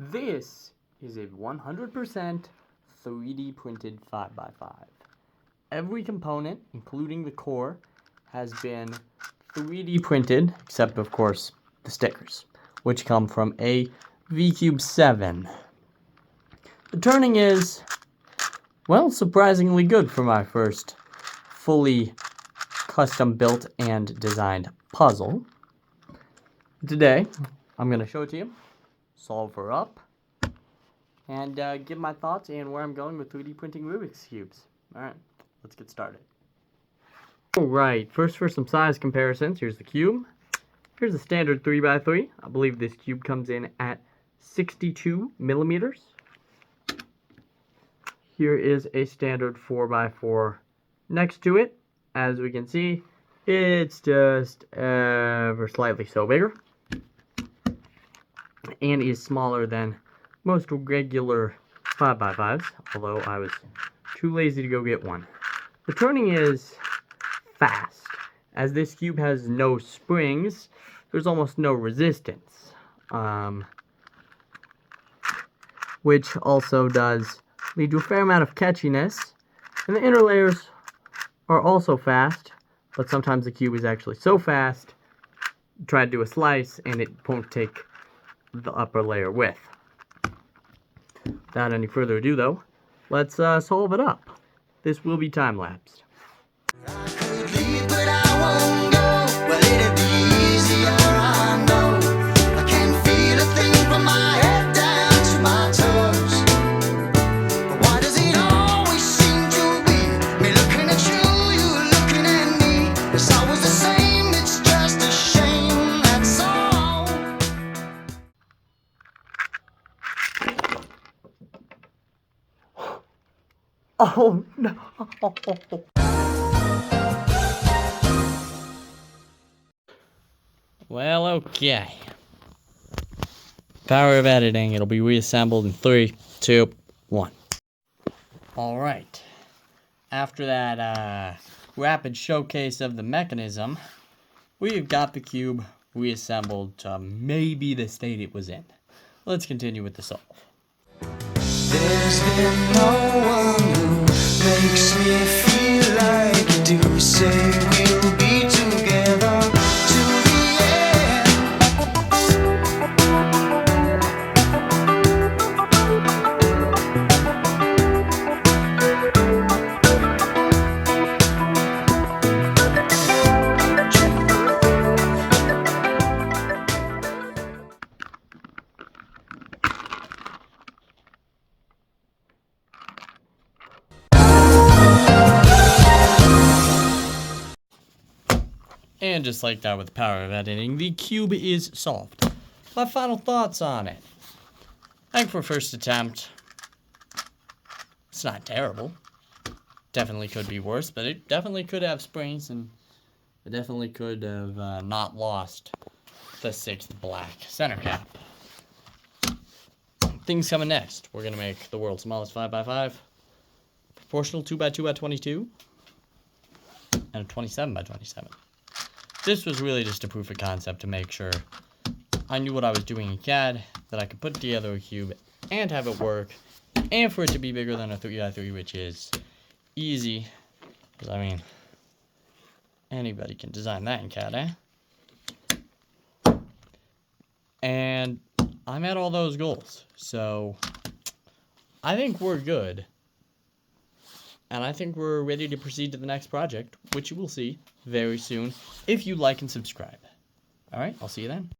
This is a 100% 3D printed 5x5. Every component, including the core, has been 3D printed, except of course the stickers, which come from a V-Cube 7. The turning is, well, surprisingly good for my first fully custom built and designed puzzle. Today, I'm going to show it to you, solve her up, and give my thoughts and where I'm going with 3D printing Rubik's Cubes. Alright, let's get started. Alright, first for some size comparisons, here's the cube. Here's a standard 3x3. I believe this cube comes in at 62 millimeters. Here is a standard 4x4 next to it. As we can see, it's just ever slightly so bigger, and is smaller than most regular 5x5s, although I was too lazy to go get one. The turning is fast. As this cube has no springs, there's almost no resistance, which also does lead to a fair amount of catchiness. And the inner layers are also fast, but sometimes the cube is actually so fast, try to do a slice and it won't take the upper layer with. Without any further ado though, let's solve it up. This will be time-lapsed. Oh no! Well, okay. Power of editing. It'll be reassembled in 3, 2, 1. Alright. After that rapid showcase of the mechanism, we've got the cube reassembled to maybe the state it was in. Let's continue with the solve. There's been no one who makes me feel like you do. Say we'll be together to the end. And just like that with the power of editing, the cube is solved. My final thoughts on it. I think for first attempt, it's not terrible. Definitely could be worse, but it definitely could have springs, and it definitely could have not lost the 6th black center cap. Things coming next. We're going to make the world's smallest 5x5, proportional 2x2x22, and a 27x27. This was really just a proof of concept to make sure I knew what I was doing in CAD, that I could put together a cube and have it work, and for it to be bigger than a 3x3, which is easy, because I mean, anybody can design that in CAD, eh? And I met all those goals, so I think we're good. And I think we're ready to proceed to the next project, which you will see very soon if you like and subscribe. Alright, I'll see you then.